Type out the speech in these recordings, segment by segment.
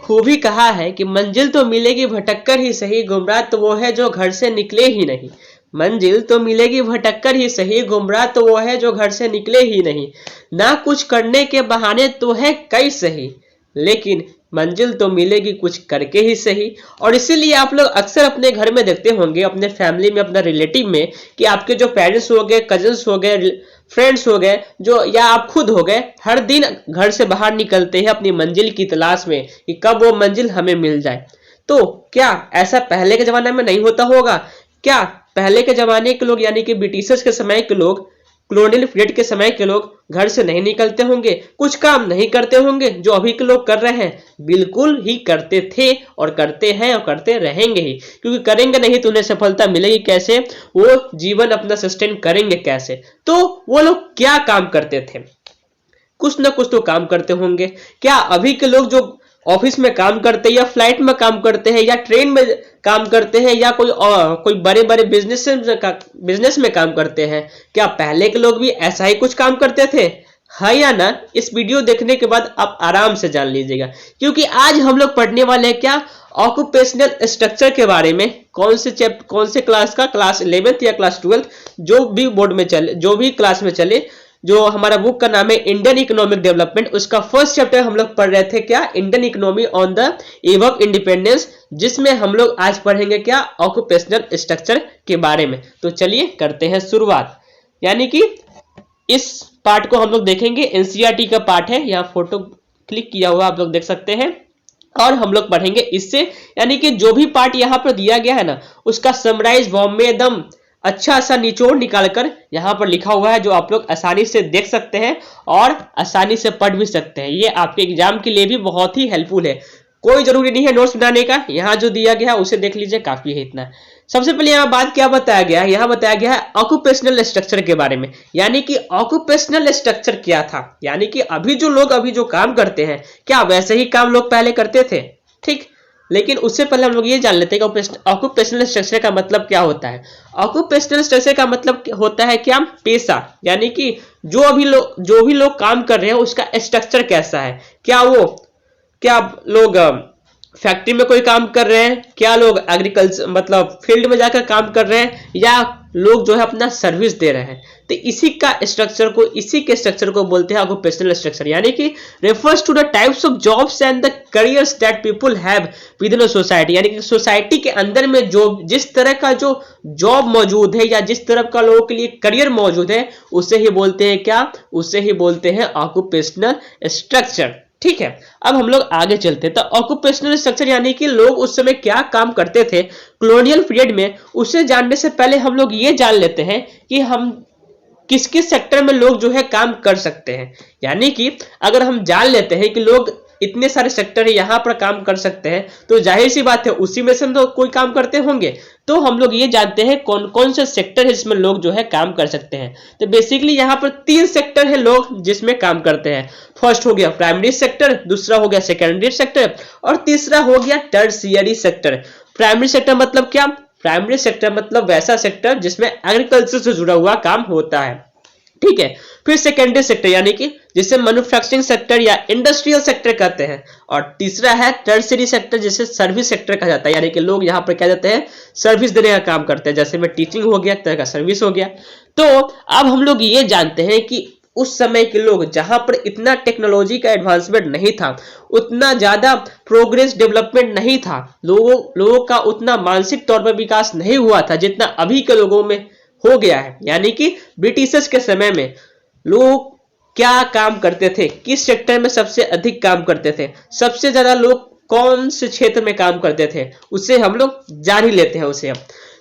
खूब ही कहा है कि मंजिल तो मिलेगी भटक कर ही सही, गुमराह तो वो है जो घर से निकले ही नहीं। मंजिल तो मिलेगी भटक कर ही सही, गुमराह तो वो है जो घर से निकले ही नहीं। ना कुछ करने के बहाने तो है कई सही, लेकिन मंजिल तो मिलेगी कुछ करके ही सही। और इसीलिए आप लोग अक्सर अपने घर में देखते होंगे, अपने फैमिली में, अपना रिलेटिव में, कि आपके जो पेरेंट्स हो गए, कजिन्स हो गए, फ्रेंड्स हो गए, जो या आप खुद हो गए, हर दिन घर से बाहर निकलते हैं अपनी मंजिल की तलाश में कि कब वो मंजिल हमें मिल जाए। तो क्या ऐसा पहले के जमाने में नहीं होता होगा? क्या पहले के जमाने के लोग यानी कि ब्रिटिशर्स के समय के लोग, कॉलोनियल पीरियड के समय के लोग घर से नहीं निकलते होंगे, कुछ काम नहीं करते होंगे जो अभी के लोग कर रहे हैं? बिल्कुल ही करते थे और करते हैं और करते रहेंगे ही, क्योंकि करेंगे नहीं तो उन्हें सफलता मिलेगी कैसे, वो जीवन अपना सस्टेन करेंगे कैसे? तो वो लोग क्या काम करते थे? कुछ ना कुछ तो काम करते होंगे। क्या अभी के लोग जो ऑफिस में काम करते हैं या फ्लाइट में काम करते हैं या ट्रेन में काम करते हैं या कोई बड़े बड़े बिजनेस में काम करते हैं, क्या पहले के लोग भी ऐसा ही कुछ काम करते थे? हाँ या ना? इस वीडियो देखने के बाद आप आराम से जान लीजिएगा, क्योंकि आज हम लोग पढ़ने वाले हैं क्या, ऑक्यूपेशनल स्ट्रक्चर के बारे में। कौन से क्लास का, क्लास 11th या क्लास 12th, जो भी बोर्ड में चले, जो भी क्लास में चले, जो हमारा बुक का नाम है इंडियन इकोनॉमिक डेवलपमेंट, उसका फर्स्ट चैप्टर हम लोग पढ़ रहे थे क्या, Indian economy on the eve of independence, जिसमें हम लोग आज पढ़ेंगे क्या, ऑक्यूपेशनल स्ट्रक्चर के बारे में। तो चलिए करते हैं शुरुआत। यानी कि इस पार्ट को हम लोग देखेंगे, एनसीईआरटी का पार्ट है, यहाँ फोटो क्लिक किया हुआ आप लोग देख सकते हैं, और हम लोग पढ़ेंगे इससे। यानी कि जो भी पार्ट यहाँ पर दिया गया है ना, उसका समराइज फॉर्म में एकदम अच्छा सा निचोड़ निकालकर यहाँ पर लिखा हुआ है, जो आप लोग आसानी से देख सकते हैं और आसानी से पढ़ भी सकते हैं। ये आपके एग्जाम के लिए भी बहुत ही हेल्पफुल है। कोई जरूरी नहीं है नोट्स बनाने का, यहाँ जो दिया गया है उसे देख लीजिए, काफी है इतना। सबसे पहले यहाँ बात क्या बताया गया है, यहाँ बताया गया है ऑक्यूपेशनल स्ट्रक्चर के बारे में। यानी कि ऑक्यूपेशनल स्ट्रक्चर क्या था, यानी कि अभी जो काम करते हैं, क्या वैसे ही काम लोग पहले करते थे? ठीक, लेकिन उससे पहले हम लोग ये जान लेते हैं कि ऑक्यूपेशनल स्ट्रक्चर का मतलब क्या होता है। ऑक्यूपेशनल स्ट्रक्चर का मतलब होता है क्या, पेशा। यानी कि जो भी लोग काम कर रहे हैं उसका स्ट्रक्चर कैसा है। क्या लोग फैक्ट्री में कोई काम कर रहे हैं, क्या लोग एग्रीकल्चर मतलब फील्ड में जाकर काम कर रहे हैं, या लोग जो है अपना सर्विस दे रहे हैं। तो इसी के स्ट्रक्चर को बोलते हैं ऑक्यूपेशनल स्ट्रक्चर। यानी कि refers to the types of jobs and the careers that people have within society. यानी कि सोसाइटी के अंदर में जिस तरह का जो जॉब मौजूद है या जिस तरह का लोगों के लिए करियर मौजूद है, उसे ही बोलते हैं क्या, उसे ही बोलते हैं ऑक्यूपेशनल स्ट्रक्चर। ठीक है, अब हम लोग आगे चलते हैं। तो ऑक्यूपेशनल स्ट्रक्चर यानी कि लोग उस समय क्या काम करते थे कॉलोनियल पीरियड में, उसे जानने से पहले हम लोग ये जान लेते हैं कि हम किस किस सेक्टर में लोग जो है काम कर सकते हैं। यानी कि अगर हम जान लेते हैं कि लोग इतने सारे सेक्टर है यहाँ पर काम कर सकते हैं, तो जाहिर सी बात है उसी में से तो कोई काम करते होंगे। तो हम लोग ये जानते हैं कौन कौन से सेक्टर है जिसमें लोग जो है काम कर सकते हैं। तो बेसिकली यहाँ पर 3 सेक्टर है लोग जिसमें काम करते हैं। फर्स्ट हो गया प्राइमरी सेक्टर, दूसरा हो गया सेकेंडरी सेक्टर, और तीसरा हो गया टर्शियरी सेक्टर। प्राइमरी सेक्टर मतलब क्या, प्राइमरी सेक्टर मतलब वैसा सेक्टर जिसमें एग्रीकल्चर से जुड़ा हुआ काम होता है। ठीक है, फिर सेकेंडरी सेक्टर यानी कि जिसे मैन्युफैक्चरिंग सेक्टर या इंडस्ट्रियल सेक्टर कहते हैं, और तीसरा है टर्शियरी सेक्टर जिसे सर्विस सेक्टर कहा जाता है। यानी कि लोग यहाँ पर क्या देते हैं, सर्विस देने का काम करते हैं, जैसे में टीचिंग हो गया, तरह का सर्विस हो गया। तो अब हम लोग ये जानते हैं कि उस समय के लोग जहां पर इतना टेक्नोलॉजी का एडवांसमेंट नहीं था, उतना ज्यादा प्रोग्रेस डेवलपमेंट नहीं था, लोगों का उतना मानसिक तौर पर विकास नहीं हुआ था जितना अभी के लोगों में हो गया है। यानी कि ब्रिटिशर्स के समय में लोग क्या काम करते थे, किस सेक्टर में सबसे अधिक काम करते थे, सबसे ज्यादा लोग कौन से क्षेत्र में काम करते थे, उसे हम लोग जान ही लेते हैं उसे।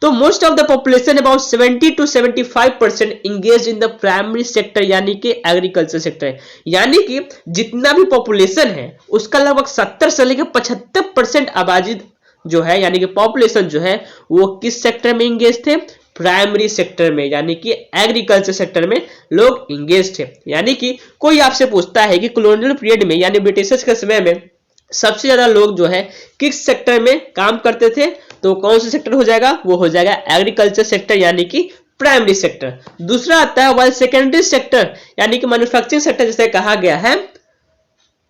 तो most of the population about 70 to 75% engage in the primary sector यानी कि एग्रीकल्चर सेक्टर। यानी कि जितना भी पॉपुलेशन है उसका लगभग 70 से लेकर 75% आबादी जो है यानी कि पॉपुलेशन जो है वो किस सेक्टर में इंगेज थे, प्राइमरी सेक्टर में, यानी कि एग्रीकल्चर सेक्टर में लोग इंगेज थे। यानी कि कोई आपसे पूछता है कि कॉलोनियल पीरियड में यानी ब्रिटिशर्स के समय में सबसे ज्यादा लोग जो है किस सेक्टर में काम करते थे, तो कौन सा सेक्टर हो जाएगा, वो हो जाएगा एग्रीकल्चर सेक्टर यानी कि प्राइमरी सेक्टर। दूसरा आता है वाइल सेकेंडरी सेक्टर यानी कि मैन्युफैक्चरिंग सेक्टर जिसे कहा गया है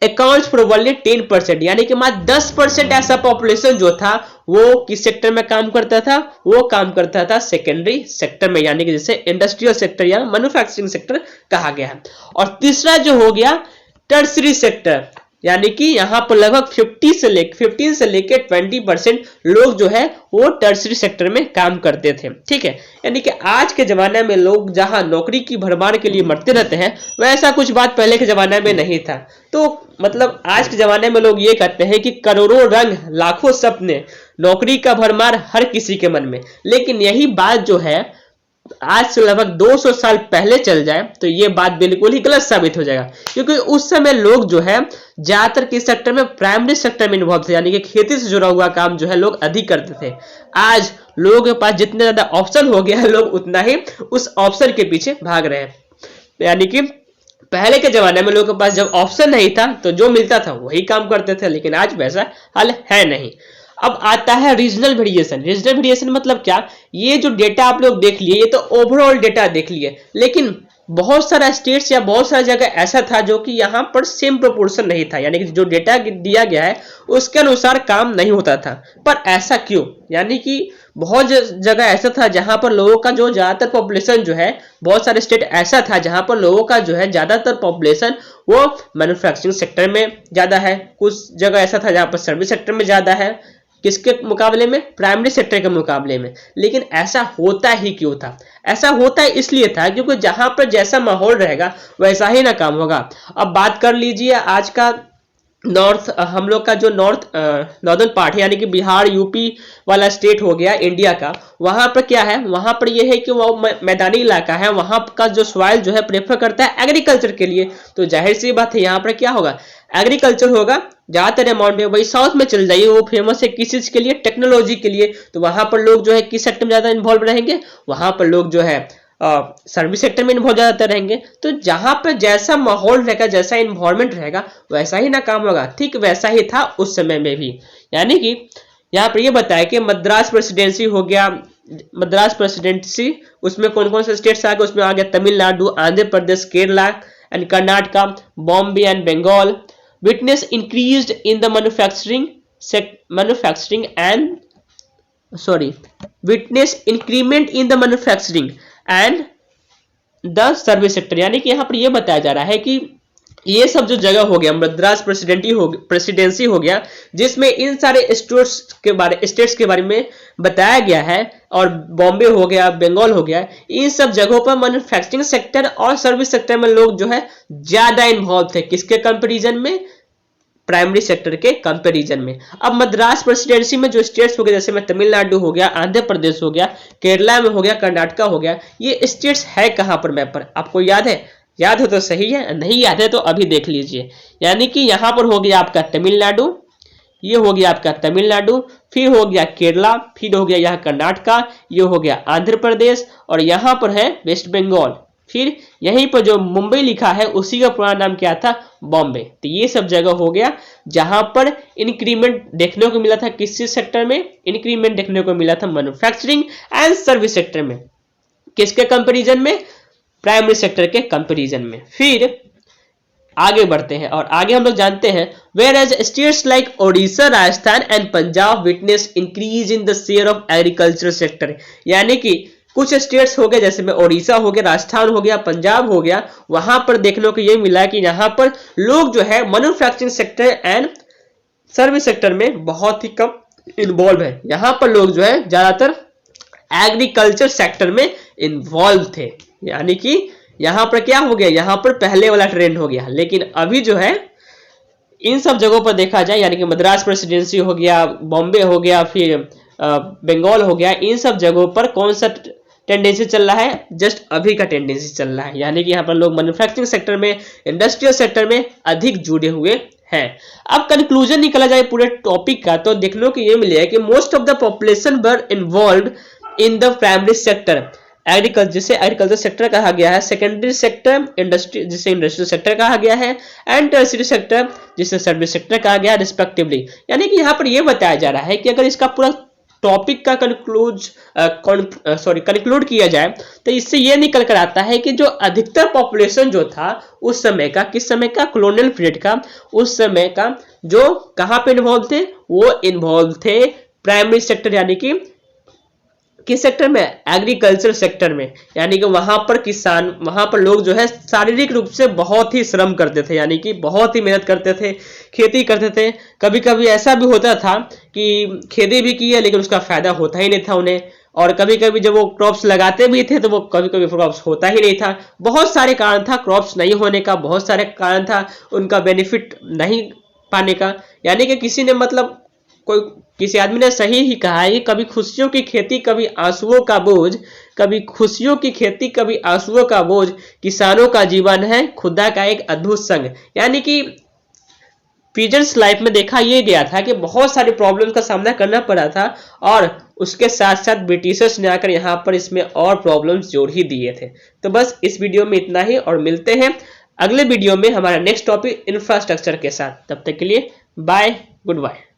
अकाउंट्स फॉर ओनली 10%, यानी कि मात्र 10% ऐसा पॉपुलेशन जो था वो किस सेक्टर में काम करता था, वो काम करता था सेकेंडरी सेक्टर में, यानी कि जैसे इंडस्ट्रियल सेक्टर या मैन्युफैक्चरिंग सेक्टर कहा गया है। और तीसरा जो हो गया टर्सरी सेक्टर, यानी कि यहां पर लगभग 15 से लेके 20% लोग जो है वो टर्सरी सेक्टर में काम करते थे। ठीक है, यानी कि आज के जमाने में लोग जहां नौकरी की भरमार के लिए मरते रहते हैं, वैसा कुछ बात पहले के जमाने में नहीं था। तो मतलब आज के जमाने में लोग ये कहते हैं कि करोड़ों रंग लाखों सपने, नौकरी का भरमार हर किसी के मन में। लेकिन यही बात जो है आज से लगभग 200 साल पहले चल जाए तो ये बात बिल्कुल ही गलत साबित हो जाएगा, क्योंकि उस समय लोग जो है ज्यादातर किस सेक्टर में, प्राइमरी सेक्टर में इन्वॉल्व थे, यानी कि खेती से जुड़ा हुआ काम जो है लोग अधिक करते थे। आज लोगों के पास जितने ज्यादा ऑप्शन हो गया है, लोग उतना ही उस ऑप्शन के पीछे भाग रहे हैं। यानी कि पहले के जमाने में लोगों के पास जब ऑप्शन नहीं था तो जो मिलता था वही काम करते थे, लेकिन आज वैसा हाल है नहीं। अब आता है रीजनल वेरिएशन। रीजनल वेरिएशन मतलब क्या, ये जो डेटा आप लोग देख लिए, ये तो ओवरऑल डेटा देख लिए, लेकिन बहुत सारा स्टेट्स या बहुत सारा जगह ऐसा था जो कि यहाँ पर सेम प्रोपोर्शन नहीं था, यानी कि जो डेटा दिया गया है उसके अनुसार काम नहीं होता था। पर ऐसा क्यों, यानी कि बहुत जगह ऐसा था जहां पर लोगों का जो ज्यादातर पॉपुलेशन जो है, बहुत सारे स्टेट ऐसा था जहां पर लोगों का जो है ज्यादातर पॉपुलेशन वो मैन्युफैक्चरिंग सेक्टर में ज्यादा है, कुछ जगह ऐसा था जहां पर सर्विस सेक्टर में ज्यादा है, किसके मुकाबले में, प्राइमरी सेक्टर के मुकाबले में। लेकिन ऐसा होता ही क्यों था, ऐसा होता इसलिए था क्योंकि जहां पर जैसा माहौल रहेगा वैसा ही ना काम होगा। अब बात कर लीजिए आज का नॉर्थ, हम लोग का जो नॉर्दर्न पार्ट है, यानी कि बिहार यूपी वाला स्टेट हो गया इंडिया का, वहां पर क्या है, वहां पर यह है कि वो मैदानी इलाका है, वहां का जो सॉइल जो है प्रेफर करता है एग्रीकल्चर के लिए। तो जाहिर सी बात है यहाँ पर क्या होगा, एग्रीकल्चर होगा ज्यादातर अमाउंट में। वही साउथ में चल जाइए, वो फेमस है किस चीज के लिए, टेक्नोलॉजी के लिए। तो वहां पर लोग जो है किस सेक्टर में ज्यादा इन्वॉल्व रहेंगे, वहां पर लोग जो है सर्विस सेक्टर में इन्वॉल्व ज्यादातर रहेंगे। तो जहां पर जैसा माहौल रहेगा, जैसा इन्वायरमेंट रहेगा, वैसा ही ना काम होगा। ठीक वैसा ही था उस समय में भी। यानी कि यहाँ पर ये बताया कि मद्रास प्रेसिडेंसी हो गया, मद्रास प्रेसिडेंसी उसमें कौन कौन से स्टेट्स आ गए, उसमें आ गया Tamil Nadu, Andhra Pradesh, Kerala and Karnataka, Bombay and Bengal. Witness increased in the witness increment in the manufacturing and the service sector। यानी कि यहाँ पर यह बताया जा रहा है कि ये सब जो जगह हो गया, मद्रास प्रेसिडेंसी हो गया, जिसमें इन सारे स्टेट्स के बारे में बताया गया है, और बॉम्बे हो गया, बंगाल हो गया, इन सब जगहों पर मैन्युफैक्चरिंग सेक्टर और सर्विस सेक्टर में लोग जो है ज्यादा इन्वॉल्व थे। किसके कंपैरिजन में, प्राइमरी सेक्टर के कंपैरिजन में। अब मद्रास प्रेसिडेंसी में जो स्टेट्स हो गए, जैसे में तमिलनाडु हो गया, आंध्र प्रदेश हो गया, केरला में हो गया, कर्नाटका हो गया, ये स्टेट्स है कहां पर मैप पर, आपको याद है? याद हो तो सही है, नहीं याद है तो अभी देख लीजिए। यानी कि यहां पर हो गया आपका तमिलनाडु, ये हो गया आपका तमिलनाडु, फिर हो गया केरला, फिर हो गया यहाँ कर्नाटका, ये हो गया आंध्र प्रदेश, और यहाँ पर है वेस्ट बंगाल। फिर यहीं पर जो मुंबई लिखा है उसी का पुराना नाम क्या था, बॉम्बे। तो ये सब जगह हो गया जहां पर इंक्रीमेंट देखने को मिला था। किस सेक्टर में इंक्रीमेंट देखने को मिला था, मैन्युफैक्चरिंग एंड सर्विस सेक्टर में। किसके कंपैरिजन में, प्राइमरी सेक्टर के कंपैरिजन में। फिर आगे बढ़ते हैं और आगे हम लोग जानते हैं, whereas states like Odisha, Rajasthan and Punjab witness increase in the share of agriculture sector. यानी कि कुछ स्टेट्स हो गए, जैसे में ओडिशा हो गया, राजस्थान हो गया, पंजाब हो गया, वहां पर देखने को ये मिला कि यहाँ पर लोग जो है manufacturing sector and service sector में बहुत ही कम इन्वॉल्व है। यहाँ पर लोग जो है ज्यादातर एग्रीकल्चर सेक्टर में इन्वॉल्व थे। यानी कि यहां पर क्या हो गया, यहां पर पहले वाला ट्रेंड हो गया। लेकिन अभी जो है इन सब जगहों पर देखा जाए, यानी कि मद्रास प्रेसिडेंसी हो गया, बॉम्बे हो गया, फिर बंगाल हो गया, इन सब जगहों पर कौन सा टेंडेंसी चल रहा है, जस्ट अभी का टेंडेंसी चल रहा है। यानी कि यहाँ पर लोग मैन्युफैक्चरिंग सेक्टर में, इंडस्ट्रियल सेक्टर में अधिक जुड़े हुए हैं। अब कंक्लूजन निकला जाए पूरे टॉपिक का, तो देखने को ये मिलेगा कि most of the population were involve in the primary sector, agriculture जिसे एग्रीकल्चर सेक्टर कहा गया है, सेकेंडरी सेक्टर इंडस्ट्री जिसे इंडस्ट्रियल सेक्टर कहा गया है, एंड टर्शियरी सेक्टर जिसे सर्विस सेक्टर कहा गया है रिस्पेक्टिवली। यानी कि यहाँ पर यह बताया जा रहा है कि अगर इसका पूरा टॉपिक का कंक्लूड किया जाए तो इससे यह निकल कर आता है कि जो अधिकतर पॉपुलेशन जो था उस समय का, किस समय का, कॉलोनियल पीरियड का, उस समय का, जो कहां पे इन्वॉल्व थे, वो इन्वॉल्व थे प्राइमरी सेक्टर, यानी कि किस सेक्टर में, एग्रीकल्चर सेक्टर में। यानी कि वहां पर लोग जो है शारीरिक रूप से बहुत ही श्रम करते थे, यानी कि बहुत ही मेहनत करते थे, खेती करते थे। कभी कभी ऐसा भी होता था कि खेती भी की है लेकिन उसका फायदा होता ही नहीं था उन्हें, और कभी कभी जब वो क्रॉप्स लगाते भी थे तो वो कभी कभी क्रॉप्स होता ही नहीं था। बहुत सारे कारण था क्रॉप्स नहीं होने का, बहुत सारे कारण था उनका बेनिफिट नहीं पाने का। यानी कि किसी आदमी ने सही ही कहा है कि कभी खुशियों की खेती कभी आंसुओं का बोझ, कभी खुशियों की खेती कभी आंसुओं का बोझ, किसानों का जीवन है खुदा का एक अद्भुत संग। यानी कि पीजेंट्स लाइफ में देखा यह गया था कि बहुत सारी प्रॉब्लम्स का सामना करना पड़ा था, और उसके साथ साथ ब्रिटिशर्स ने आकर यहाँ पर इसमें और प्रॉब्लम्स जोड़ ही दिए थे। तो बस इस वीडियो में इतना ही, और मिलते हैं अगले वीडियो में हमारा नेक्स्ट टॉपिक इंफ्रास्ट्रक्चर के साथ। तब तक के लिए बाय, गुड बाय।